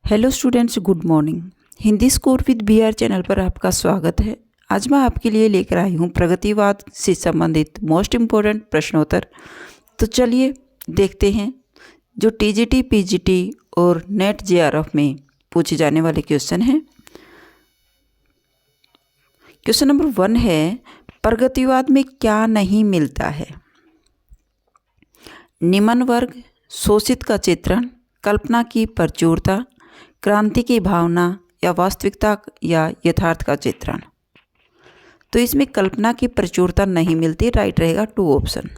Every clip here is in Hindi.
Hello students, good morning. Hindi score with BR channel पर आपका स्वागत है। आज मैं आपके लिए लेकर आई हूँ प्रगतिवाद से संबंधित मोस्ट इम्पोर्टेंट प्रश्नोत्तर। तो चलिए देखते हैं जो टीजीटी, पीजीटी और नेट जेआरएफ में पूछे जाने वाले क्वेश्चन हैं। क्वेश्चन नंबर 1 है, प्रगतिवाद में क्या नहीं मिलता है? निम्न वर्ग, शोषित का चित्रण, कल्पना की प्रचुरता, क्रांति की भावना या वास्तविकता या यथार्थ का चित्रण। तो इसमें कल्पना की प्रचुरता नहीं मिलती, राइट रहेगा 2 ऑप्शन।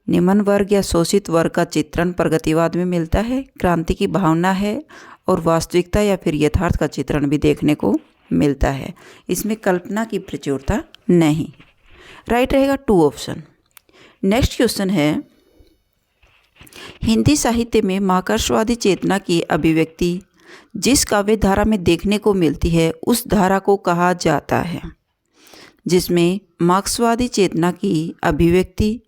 निम्न वर्ग या शोषित वर्ग का चित्रण प्रगतिवाद में मिलता है, क्रांति की भावना है और वास्तविकता या फिर यथार्थ का चित्रण भी देखने को मिलता है। इसमें कल्पना की प्रचुरता नहीं, राइट रहेगा 2 ऑप्शन। नेक्स्ट क्वेश्चन है, हिंदी साहित्य में मार्क्सवादी चेतना की अभिव्यक्ति जिस काव्य धारा में देखने को मिलती है उस धारा को कहा जाता है। जिसमें मार्क्सवादी चेतना की अभिव्यक्ति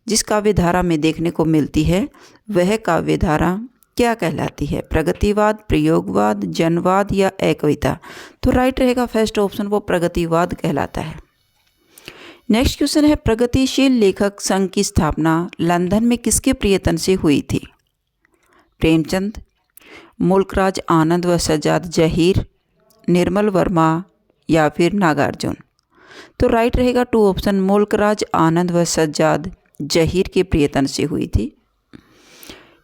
जिस काव्य धारा में देखने को मिलती है वह काव्य धारा क्या कहलाती है? प्रगतिवाद, प्रयोगवाद, जनवाद या एकविता? तो राइट रहेगा फर्स्ट ऑप्शन, वो प्रगतिवाद कहलाता है। नेक्स्ट क्वेश्चन है, प्रगतिशील लेखक संघ की स्थापना लंदन में किसके प्रयत्न से हुई थी? प्रेमचंद, मुल्कराज आनंद व सज्जाद जहीर, निर्मल वर्मा या फिर नागार्जुन? तो राइट रहेगा 2 ऑप्शन, मुल्कराज आनंद व सज्जाद जहीर के प्रयत्न से हुई थी।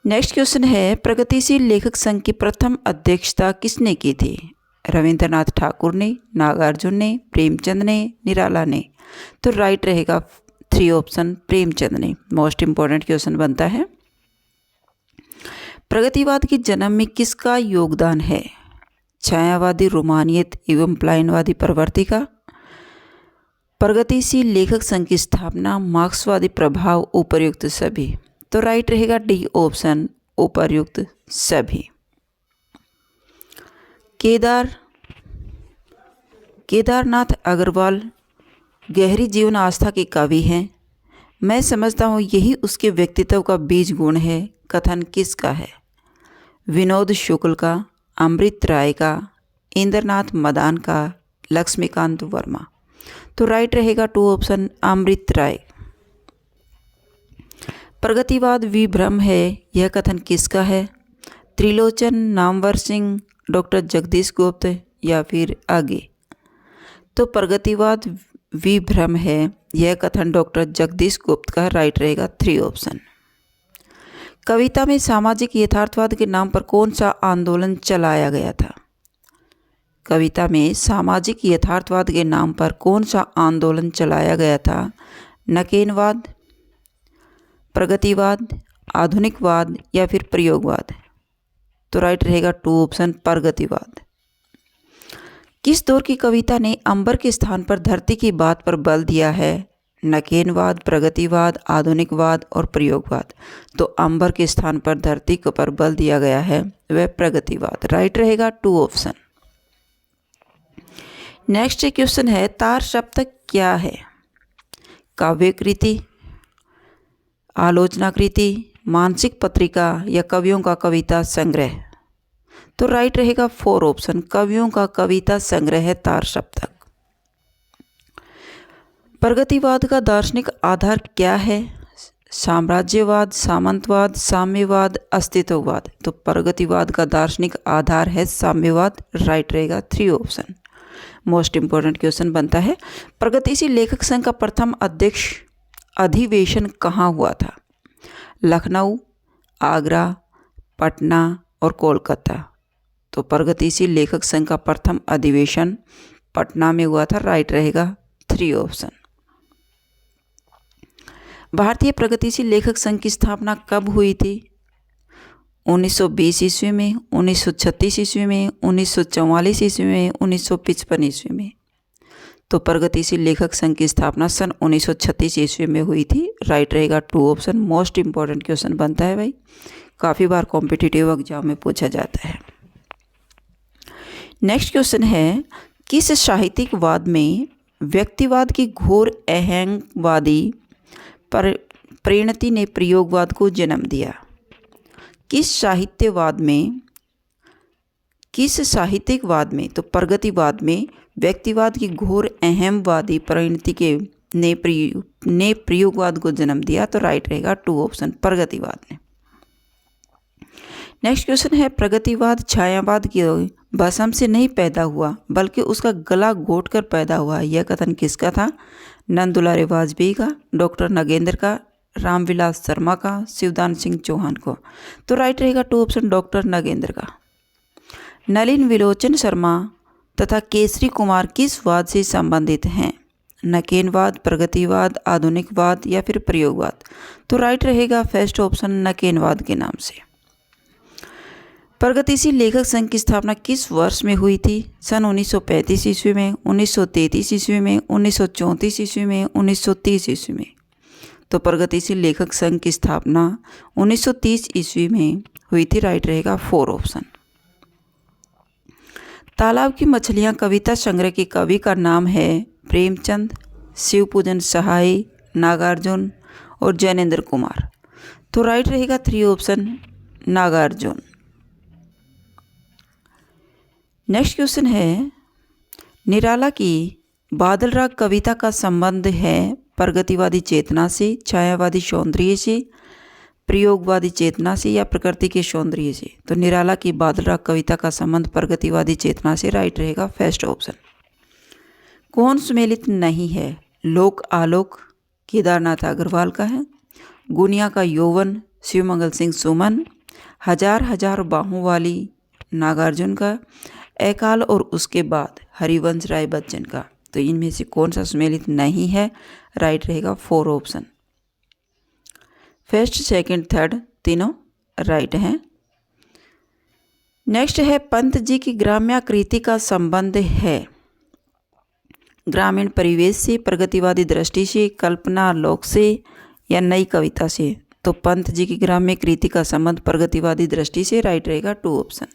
नेक्स्ट क्वेश्चन है, प्रगतिशील लेखक संघ की प्रथम अध्यक्षता किसने की थी? रविंद्रनाथ ठाकुर ने, नागार्जुन ने, प्रेमचंद ने, निराला ने? तो राइट रहेगा 3 ऑप्शन, प्रेमचंद ने। मोस्ट इंपॉर्टेंट क्वेश्चन बनता है। प्रगतिवाद के जन्म में किसका योगदान है? छायावादी रोमानियत एवं प्लायनवादी प्रवृत्ति का, प्रगतिशील लेखक संघ की स्थापना, मार्क्सवादी प्रभाव, उपर्युक्त सभी? तो राइट रहेगा डी ऑप्शन, उपर्युक्त सभी। केदारनाथ अग्रवाल गहरी जीवन आस्था के कवि हैं। मैं समझता हूँ यही उसके व्यक्तित्व का बीज गुण है। कथन किसका है? विनोद शुक्ल का, अमृत राय का, इंद्रनाथ मदान का, लक्ष्मीकांत वर्मा? तो राइट रहेगा 2 ऑप्शन, अमृत राय। प्रगतिवाद विभ्रम है, यह कथन किसका है? त्रिलोचन, नामवर सिंह, डॉक्टर जगदीश गुप्त या फिर आगे? तो प्रगतिवाद विभ्रम है, यह कथन डॉक्टर जगदीश गुप्त का, राइट रहेगा 3 ऑप्शन। कविता में सामाजिक यथार्थवाद के नाम पर कौन सा आंदोलन चलाया गया था? कविता में सामाजिक यथार्थवाद के नाम पर कौन सा आंदोलन चलाया गया था? नकेनवाद, प्रगतिवाद, आधुनिकवाद या फिर प्रयोगवाद? तो राइट रहेगा 2 ऑप्शन, प्रगतिवाद। किस दौर की कविता ने अंबर के स्थान पर धरती की बात पर बल दिया है? नकेनवाद, प्रगतिवाद, आधुनिकवाद और प्रयोगवाद? तो अंबर के स्थान पर धरती पर बल दिया गया है वह प्रगतिवाद, राइट रहेगा 2 ऑप्शन। नेक्स्ट क्वेश्चन है, तार सप्तक क्या है? काव्य कृति, आलोचना कृति, मानसिक पत्रिका या कवियों का कविता संग्रह? तो राइट रहेगा 4 ऑप्शन, कवियों का कविता संग्रह है तार सप्तक। प्रगतिवाद का दार्शनिक आधार क्या है? साम्राज्यवाद, सामंतवाद, साम्यवाद, अस्तित्ववाद? तो प्रगतिवाद का दार्शनिक आधार है साम्यवाद, राइट रहेगा 3 ऑप्शन। मोस्ट इंपॉर्टेंट क्वेश्चन बनता है, प्रगतिशील लेखक संघ का प्रथम अध्यक्ष अधिवेशन कहाँ हुआ था? लखनऊ, आगरा, पटना और कोलकाता? तो प्रगतिशील लेखक संघ का प्रथम अधिवेशन पटना में हुआ था, राइट रहेगा 3 ऑप्शन। भारतीय प्रगतिशील लेखक संघ की स्थापना कब हुई थी? 1920 ईस्वी में, 1936 ईस्वी में, 1944 ईस्वी में, 1955 ईस्वी में? तो प्रगतिशील लेखक संघ की स्थापना सन 1936 ईस्वी में हुई थी, राइट रहेगा 2 ऑप्शन। मोस्ट इंपॉर्टेंट क्वेश्चन बनता है भाई, काफ़ी बार कॉम्पिटिटिव एग्जाम में पूछा जाता है। नेक्स्ट क्वेश्चन है, किस साहित्यिकवाद में व्यक्तिवाद की घोर अहंवादी परिणति ने प्रयोगवाद को जन्म दिया? किस साहित्यवाद में किस साहित्यिकवाद में? तो प्रगतिवाद में व्यक्तिवाद की घोर अहमवादी परिणति के ने प्रयोगवाद को जन्म दिया। तो राइट रहेगा 2 ऑप्शन, प्रगतिवाद ने। नेक्स्ट क्वेश्चन है, प्रगतिवाद छायावाद की भसम से नहीं पैदा हुआ बल्कि उसका गला घोटकर पैदा हुआ। यह कथन किसका था? नंद दुलारे वाजपेयी का, डॉक्टर नगेंद्र का, रामविलास शर्मा का, शिवदान सिंह चौहान को। तो राइट रहेगा 2 ऑप्शन, डॉक्टर नगेंद्र का। नलिन विलोचन शर्मा तथा केसरी कुमार किस वाद से संबंधित हैं? नकेनवाद, प्रगतिवाद, आधुनिकवाद या फिर प्रयोगवाद? तो राइट रहेगा फर्स्ट ऑप्शन, नकेनवाद के नाम से। प्रगतिशील लेखक संघ की स्थापना किस वर्ष में हुई थी? सन 1935 ईस्वी में, 1933 ईस्वी में, 1934 ईस्वी में, 1930 ईस्वी में? तो प्रगतिशील लेखक संघ की स्थापना 1930 ईस्वी में हुई थी। राइट रहेगा 4 ऑप्शन। तालाब की मछलियाँ कविता संग्रह के कवि का नाम है प्रेमचंद, शिवपूजन सहाय, नागार्जुन और जैनेन्द्र कुमार। तो राइट रहेगा 3 ऑप्शन, नागार्जुन। नेक्स्ट क्वेश्चन है, निराला की बादल राग कविता का संबंध है प्रगतिवादी चेतना से, छायावादी सौंदर्य से, प्रयोगवादी चेतना से या प्रकृति के सौंदर्य से? तो निराला की बादल राग कविता का संबंध प्रगतिवादी चेतना से। राइट रहेगा फर्स्ट ऑप्शन। कौन सुमेलित नहीं है? लोक आलोक केदारनाथ अग्रवाल का है, गुनिया का यौवन शिवमंगल सिंह सुमन, हजार हजार बाहों वाली नागार्जुन का, अकाल और उसके बाद हरिवंश राय बच्चन का। तो इनमें से कौन सा सुमेलित नहीं है? राइट रहेगा 4 ऑप्शन। फर्स्ट, सेकंड, थर्ड तीनों राइट हैं। नेक्स्ट है, पंत जी की ग्राम्याकृति का संबंध है ग्रामीण परिवेश से, प्रगतिवादी दृष्टि से, कल्पनालोक से या नई कविता से? तो पंत जी की ग्राम्याकृति का संबंध प्रगतिवादी दृष्टि से। राइट रहेगा 2 ऑप्शन।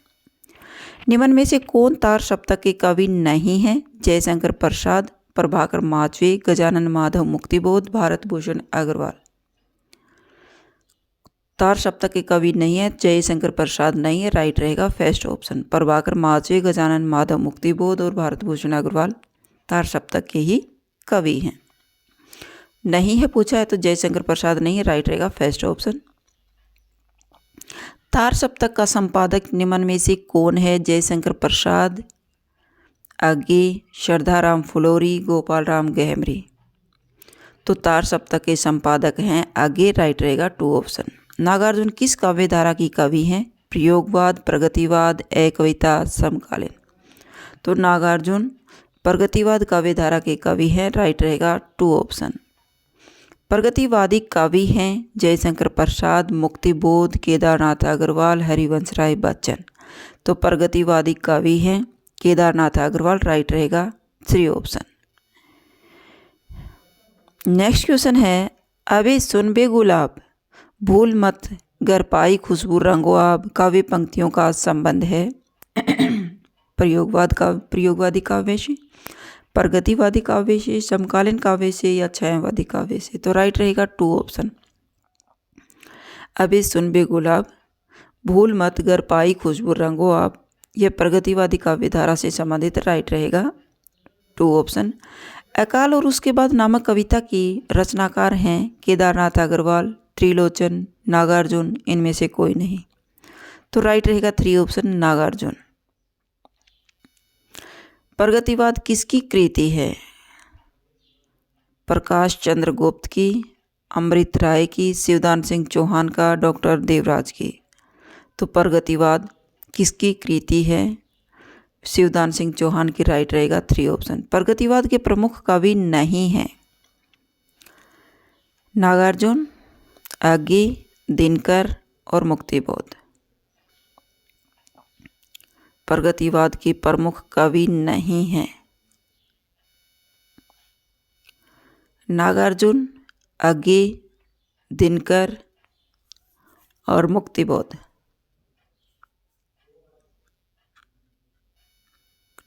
निम्न में से कौन तार सप्तक के कवि नहीं है? जयशंकर प्रसाद, प्रभाकर माचवे, गजानन माधव मुक्तिबोध, भारत भूषण अग्रवाल। तार सप्तक के कवि नहीं है, जयशंकर प्रसाद नहीं है। राइट रहेगा फर्स्ट ऑप्शन, प्रभाकर माचवे, गजानन माधव मुक्तिबोध और भारत भूषण अग्रवाल तार सप्तक के ही कवि हैं। नहीं है पूछा है तो जयशंकर प्रसाद नहीं है। राइट रहेगा फर्स्ट ऑप्शन। तार सप्तक का संपादक निम्न में से कौन है? जयशंकर प्रसाद, आगे श्रद्धाराम फुलोरी, गोपाल राम गहमरी। तो तार सप्तक के संपादक हैं आगे। राइट रहेगा 2 ऑप्शन। नागार्जुन किस काव्य धारा की कवि हैं? प्रयोगवाद, प्रगतिवाद, एकविता, समकालीन। तो नागार्जुन प्रगतिवाद काव्य धारा के कवि हैं। राइट रहेगा 2 ऑप्शन। प्रगतिवादी कवि हैं जयशंकर प्रसाद, मुक्तिबोध, केदारनाथ अग्रवाल, हरिवंश राय बच्चन। तो प्रगतिवादी कवि हैं केदारनाथ अग्रवाल। राइट रहेगा 3 ऑप्शन। नेक्स्ट क्वेश्चन है, अबे सुन बे गुलाब, भूल मत गर पाई खुशबू रंगो आब काव्य पंक्तियों का संबंध है प्रयोगवादी काव्य से, प्रगतिवादी काव्य से, समकालीन काव्य से या छायावादी काव्य से? तो राइट रहेगा 2 ऑप्शन। अबे सुन बे गुलाब, भूल मत गर पाई खुशबू रंगो आप, यह प्रगतिवादी काव्य धारा से संबंधित। राइट रहेगा 2 ऑप्शन। अकाल और उसके बाद नामक कविता की रचनाकार हैं केदारनाथ अग्रवाल, त्रिलोचन, नागार्जुन, इनमें से कोई नहीं। तो राइट रहेगा 3 ऑप्शन, नागार्जुन। प्रगतिवाद किसकी कृति है? प्रकाश चंद्र गुप्त की, अमृत राय की, शिवदान सिंह चौहान का, डॉक्टर देवराज की। तो प्रगतिवाद किसकी कृति है? शिवदान सिंह चौहान की। राइट रहेगा 3 ऑप्शन। प्रगतिवाद के प्रमुख कवि नहीं हैं नागार्जुन, आगे, दिनकर और मुक्तिबोध। प्रगतिवाद के प्रमुख कवि नहीं हैं नागार्जुन, आगे, दिनकर और मुक्तिबोध।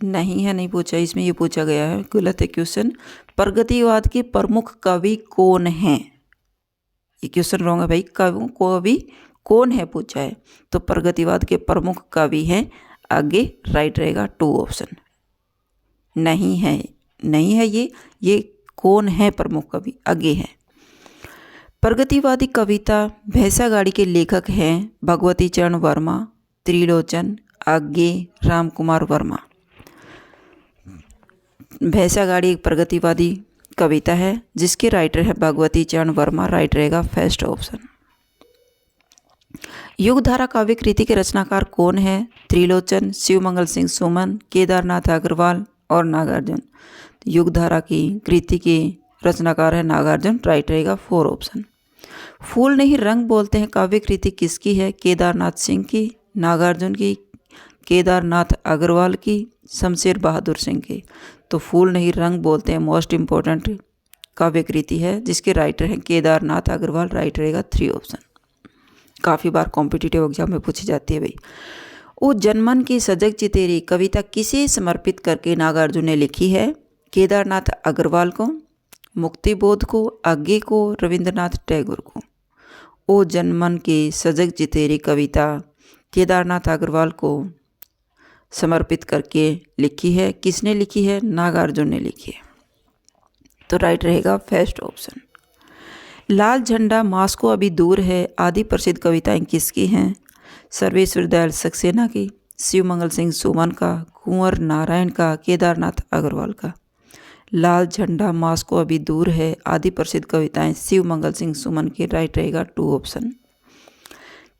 नहीं है, नहीं पूछा, इसमें ये पूछा गया है, गलत है क्वेश्चन। प्रगतिवाद के प्रमुख कवि कौन हैं? ये क्वेश्चन रॉन्ग है भाई, कवि कौन है पूछा है। तो प्रगतिवाद के प्रमुख कवि हैं आगे राइट रहेगा 2 ऑप्शन। नहीं है ये कौन है प्रमुख कवि, आगे है। प्रगतिवादी कविता भैंसा गाड़ी के लेखक हैं भगवती चरण वर्मा, त्रिलोचन, आगे राम कुमार वर्मा। भैंसा गाड़ी एक प्रगतिवादी कविता है जिसके राइटर है भगवती चरण वर्मा, राइट रहेगा फर्स्ट ऑप्शन। युगधारा काव्य कृति के रचनाकार कौन है? त्रिलोचन, शिवमंगल सिंह सुमन, केदारनाथ अग्रवाल और नागार्जुन। युगधारा की कृति के रचनाकार है नागार्जुन, राइट रहेगा 4 ऑप्शन। फूल नहीं रंग बोलते हैं काव्य कृति किसकी है? केदारनाथ सिंह की, नागार्जुन की, केदारनाथ अग्रवाल की, शमशेर बहादुर सिंह की। तो फूल नहीं रंग बोलते हैं मोस्ट इम्पोर्टेंट काव्य कृति है जिसके राइटर हैं केदारनाथ अग्रवाल, राइट रहेगा 3 ऑप्शन। काफ़ी बार कॉम्पिटिटिव एग्जाम में पूछी जाती है भाई। ओ जनमन की सजग चितेरी कविता किसे समर्पित करके नागार्जुन ने लिखी है? केदारनाथ अग्रवाल को, मुक्तिबोध को, आगे को, रविंद्रनाथ टैगोर को। ओ जनमन की सजग चितेरी कविता केदारनाथ अग्रवाल को समर्पित करके लिखी है। किसने लिखी है? नागार्जुन ने लिखी है, तो राइट रहेगा फर्स्ट ऑप्शन। लाल झंडा मास्को अभी दूर है आदि प्रसिद्ध कविताएं किसकी हैं? सर्वेश्वर दयाल सक्सेना की, शिवमंगल सिंह सुमन का, कुंवर नारायण का, केदारनाथ अग्रवाल का। लाल झंडा मास्को अभी दूर है आदि प्रसिद्ध कविताएं शिवमंगल सिंह सुमन की, राइट रहेगा 2 ऑप्शन।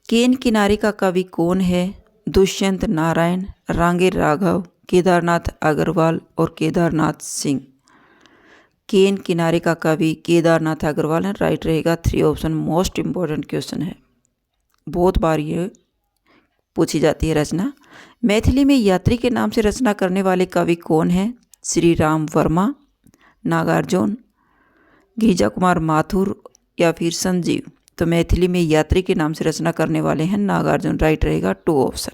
केन किनारे का कवि कौन है? दुष्यंत नारायण, रांगे राघव, केदारनाथ अग्रवाल और केदारनाथ सिंह। केन किनारे का कवि केदारनाथ अग्रवाल है, राइट रहेगा 3 ऑप्शन। मोस्ट इम्पोर्टेंट क्वेश्चन है, बहुत बार ये पूछी जाती है रचना। मैथिली में यात्री के नाम से रचना करने वाले कवि कौन हैं? श्री राम वर्मा, नागार्जुन, गिरिजा कुमार माथुर या फिर संजीव। तो मैथिली में यात्री के नाम से रचना करने वाले हैं नागार्जुन, राइट रहेगा 2 ऑप्शन।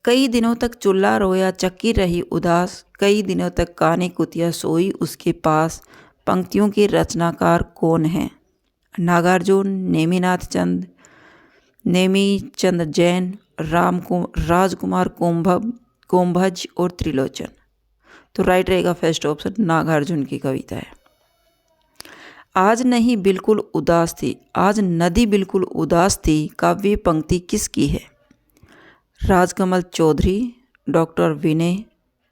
कई दिनों तक चुल्ला रोया चक्की रही उदास, कई दिनों तक काने कुतिया सोई उसके पास। पंक्तियों के रचनाकार कौन हैं? नागार्जुन, नेमीचंद जैन, राजकुमार कुंभज और त्रिलोचन। तो राइट रहेगा फर्स्ट ऑप्शन, नागार्जुन की कविता है। आज नहीं बिल्कुल उदास थी, आज नदी बिल्कुल उदास थी काव्य पंक्ति किसकी है? राजकमल चौधरी, डॉक्टर विनय,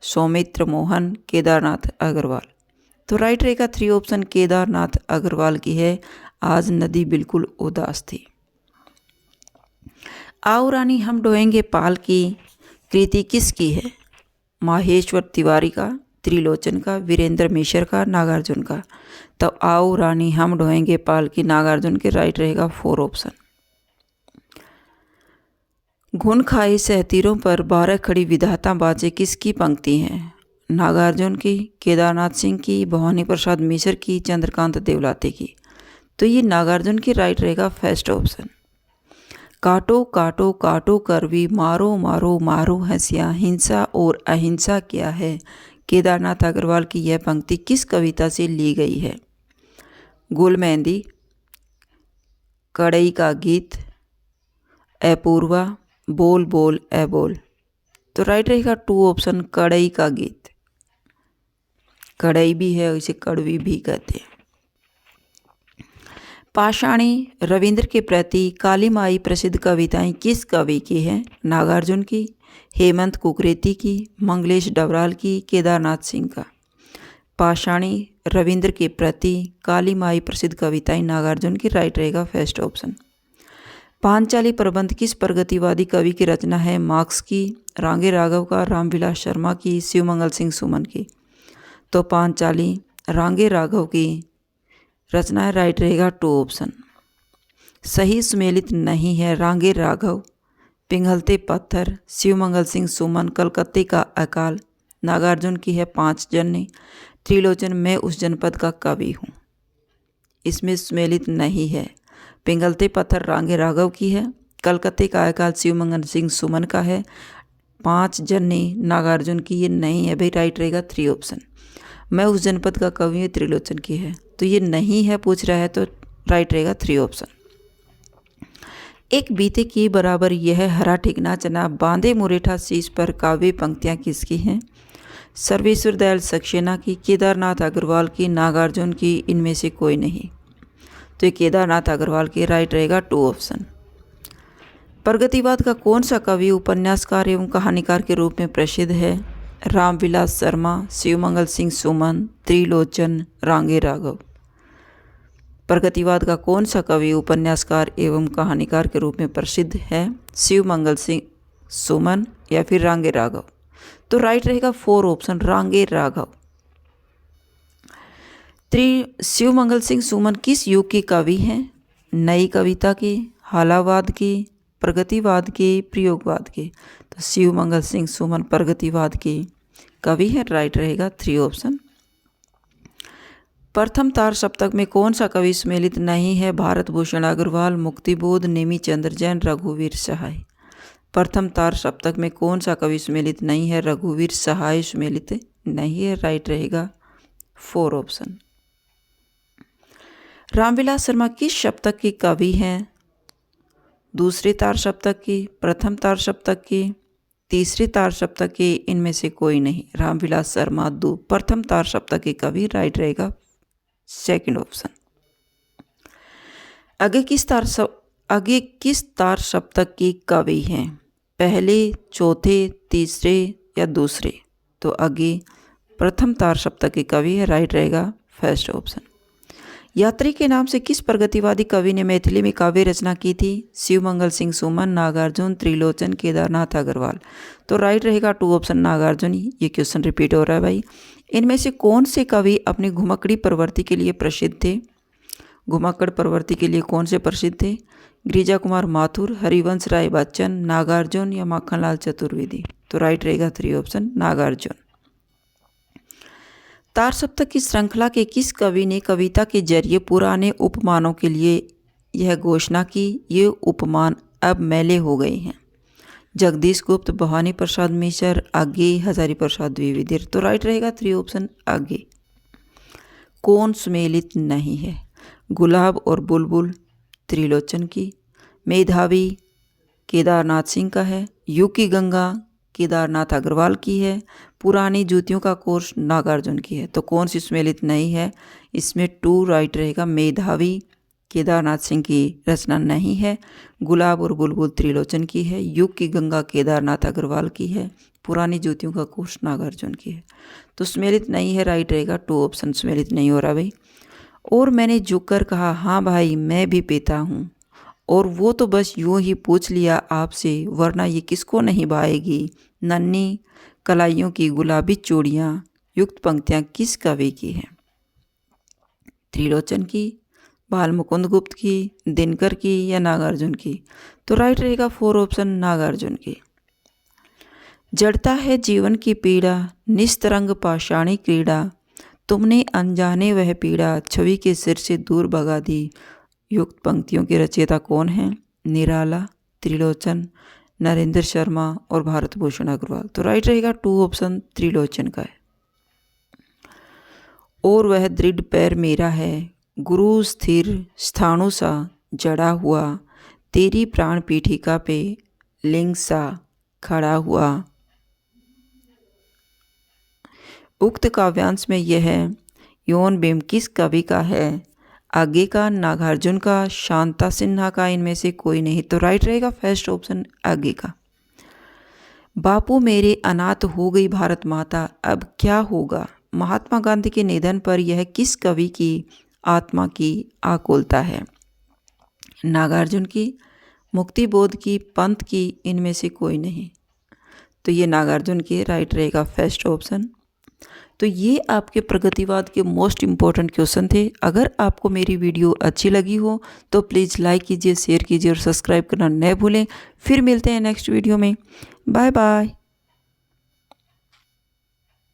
सौमित्र मोहन, केदारनाथ अग्रवाल। तो राइट रहेगा 3 ऑप्शन, केदारनाथ अग्रवाल की है आज नदी बिल्कुल उदास थी। आओ रानी हम ढोएंगे पाल की कृति किसकी है? माहेश्वर तिवारी का, त्रिलोचन का, वीरेंद्र मिश्र का, नागार्जुन का। तो आओ रानी हम ढोएंगे पाल की नागार्जुन के, राइट रहेगा 4 ऑप्शन। घुन खाए सहतीरों पर 12 खड़ी विधाता बाजे किसकी पंक्ति है? नागार्जुन की, केदारनाथ सिंह की, भवानी प्रसाद मिश्र की, चंद्रकांत देवलाते की। तो ये नागार्जुन की, राइट रहेगा फर्स्ट ऑप्शन। काटो काटो काटो करवी, मारो मारो मारो हंसिया, हिंसा और अहिंसा क्या है? केदारनाथ अग्रवाल की यह पंक्ति किस कविता से ली गई है? गुल मेहंदी, कड़ई का गीत, अपूर्वा, बोल बोल ए बोल। तो राइट रहेगा 2 ऑप्शन, कड़ई का गीत। कड़ई भी है, इसे कड़वी भी कहते हैं। पाषाणी रविंद्र के प्रति काली माई प्रसिद्ध कविताएं किस कवि की हैं? नागार्जुन की, हेमंत कुकरेती की, मंगलेश डबराल की, केदारनाथ सिंह का। पाषाणी रविंद्र के प्रति काली माई प्रसिद्ध कविताएं नागार्जुन की, राइट रहेगा फर्स्ट ऑप्शन। पांचाली प्रबंध किस प्रगतिवादी कवि की रचना है? मार्क्स की, रांगे राघव का, रामविलास शर्मा की, शिवमंगल सिंह सुमन की। तो पांचाली रांगे राघव की रचना है, राइट रहेगा 2 ऑप्शन। सही सुमेलित नहीं है रांगे राघव, पिघलते पत्थर, शिवमंगल सिंह सुमन, कलकत्ते का अकाल। नागार्जुन की है 5 जन्य, त्रिलोचन मैं उस जनपद का कवि हूँ। इसमें सुमेलित नहीं है। पिघलते पत्थर रांगे राघव की है, कलकत्ते का अकाल शिवमंगल सिंह सुमन का है, 5 जन्य नागार्जुन की ये नहीं है भाई, राइट रहेगा 3 ऑप्शन। मैं उस जनपद का कवि हूँ त्रिलोचन की है, तो ये नहीं है पूछ रहा है, तो राइट रहेगा 3 ऑप्शन। एक बीते की बराबर यह हरा ठिकना चना, बांधे मुरेठा शीश पर काव्य पंक्तियाँ किसकी हैं? सर्वेश्वर दयाल सक्सेना की, केदारनाथ अग्रवाल की, नागार्जुन की, इनमें से कोई नहीं। तो ये केदारनाथ अग्रवाल की राइट रहेगा 2 ऑप्शन। प्रगतिवाद का कौन सा कवि उपन्यासकार एवं कहानीकार के रूप में प्रसिद्ध है? रामविलास शर्मा, शिवमंगल सिंह सुमन, त्रिलोचन, रांगे राघव। प्रगतिवाद का कौन सा कवि उपन्यासकार एवं कहानीकार के रूप में प्रसिद्ध है? शिवमंगल सिंह सुमन या फिर रांगे राघव। तो राइट रहेगा 4 ऑप्शन, रांगे राघव। शिवमंगल सिंह सुमन किस युग के कवि हैं? नई कविता के, हालावाद के, प्रगतिवाद के, प्रयोगवाद के। तो शिवमंगल सिंह सुमन प्रगतिवाद के कवि है, राइट रहेगा 3 ऑप्शन। प्रथम तार सप्तक में कौन सा कवि सम्मिलित नहीं है? भारत भूषण अग्रवाल, मुक्तिबोध, नेमी चंद्र जैन, रघुवीर सहाय। प्रथम तार सप्तक में कौन सा कवि सम्मिलित नहीं है? रघुवीर सहाय सम्मिलित नहीं है, राइट रहेगा 4 ऑप्शन। रामविलास शर्मा किस सप्तक के कवि हैं? दूसरे तार सप्तक की, प्रथम तार सप्तक की, तीसरे तार सप्तक के, इनमें से कोई नहीं। रामविलास शर्मा प्रथम तार सप्तक के कवि, राइट रहेगा 2nd ऑप्शन। आगे किस तार सप्तक की कवि हैं? पहले, चौथे, तीसरे या दूसरे? तो आगे प्रथम तार सप्तक के कवि है, राइट रहेगा 1st ऑप्शन। यात्री के नाम से किस प्रगतिवादी कवि ने मैथिली में काव्य रचना की थी? शिवमंगल सिंह सुमन, नागार्जुन, त्रिलोचन, केदारनाथ अग्रवाल। तो राइट रहेगा 2 ऑप्शन, नागार्जुन। ये क्वेश्चन रिपीट हो रहा है भाई। इनमें से कौन से कवि अपनी घुमक्कड़ी प्रवृत्ति के लिए प्रसिद्ध थे? घुमक्कड़ प्रवृत्ति के लिए कौन से प्रसिद्ध थे? गिरिजा कुमार माथुर, हरिवंश राय बच्चन, नागार्जुन या माखनलाल चतुर्वेदी। तो राइट रहेगा 3 ऑप्शन, नागार्जुन। तार सप्तक की श्रृंखला के किस कवि ने कविता के जरिए पुराने उपमानों के लिए यह घोषणा की, ये उपमान अब मैले हो गए हैं? जगदीश गुप्त, भवानी प्रसाद मिश्र, आगे, हजारी प्रसाद द्विवेदी। तो राइट रहेगा 3 ऑप्शन, आगे। कौन सुमेलित नहीं है? गुलाब और बुलबुल त्रिलोचन की, मेधावी केदारनाथ सिंह का है, युग की गंगा केदारनाथ अग्रवाल की है, पुरानी जूतियों का कोर्स नागार्जुन की है। तो कौन सी सुमेलित नहीं है? इसमें 2 राइट रहेगा, मेधावी केदारनाथ सिंह की रचना नहीं है, गुलाब और बुलबुल त्रिलोचन की है, युग की गंगा केदारनाथ अग्रवाल की है, पुरानी जूतियों का कोर्स नागार्जुन की है। तो सुमेलित नहीं है, राइट रहेगा 2 ऑप्शन, सुमेलित नहीं हो रहा भाई। और मैंने झुककर कहा, हाँ भाई मैं भी पीता हूँ, और वो तो बस यूं ही पूछ लिया आपसे, वरना ये किसको नहीं भाएगी। नन्ही कलाइयों की गुलाबी चूड़ियाँ युक्त पंक्तियाँ किस कवि की हैं? त्रिलोचन की, बालमुकुंद गुप्त की, दिनकर की या नागार्जुन की? तो राइट रहेगा 4 ऑप्शन, नागार्जुन की। जड़ता है जीवन की पीड़ा, निस्तरंग पाषाणी क्रीड़ा, तुमने अनजाने वह पीड़ा छवि के सिर से दूर भगा दी। युक्त पंक्तियों के रचयिता कौन हैं? निराला, त्रिलोचन, नरेंद्र शर्मा और भारत भूषण अग्रवाल। तो राइट रहेगा 2 ऑप्शन, त्रिलोचन का है। और वह दृढ़ पैर मेरा है, गुरु स्थिर स्थाणु सा जड़ा हुआ, तेरी प्राण पीठिका पे लिंग सा खड़ा हुआ। उक्त काव्यांश में यह यौन बिंब किस कवि का है? आगे का, नागार्जुन का, शांता सिन्हा का, इनमें से कोई नहीं। तो राइट रहेगा 1st ऑप्शन, आगे का। बापू मेरे अनाथ हो गई भारत माता, अब क्या होगा? महात्मा गांधी के निधन पर यह किस कवि की आत्मा की आकुलता है? नागार्जुन की, मुक्तिबोध की, पंत की, इनमें से कोई नहीं। तो ये नागार्जुन की, राइट रहेगा 1st ऑप्शन। तो ये आपके प्रगतिवाद के मोस्ट इम्पॉर्टेंट क्वेश्चन थे। अगर आपको मेरी वीडियो अच्छी लगी हो तो प्लीज़ लाइक कीजिए, शेयर कीजिए और सब्सक्राइब करना न भूलें। फिर मिलते हैं नेक्स्ट वीडियो में। Bye bye.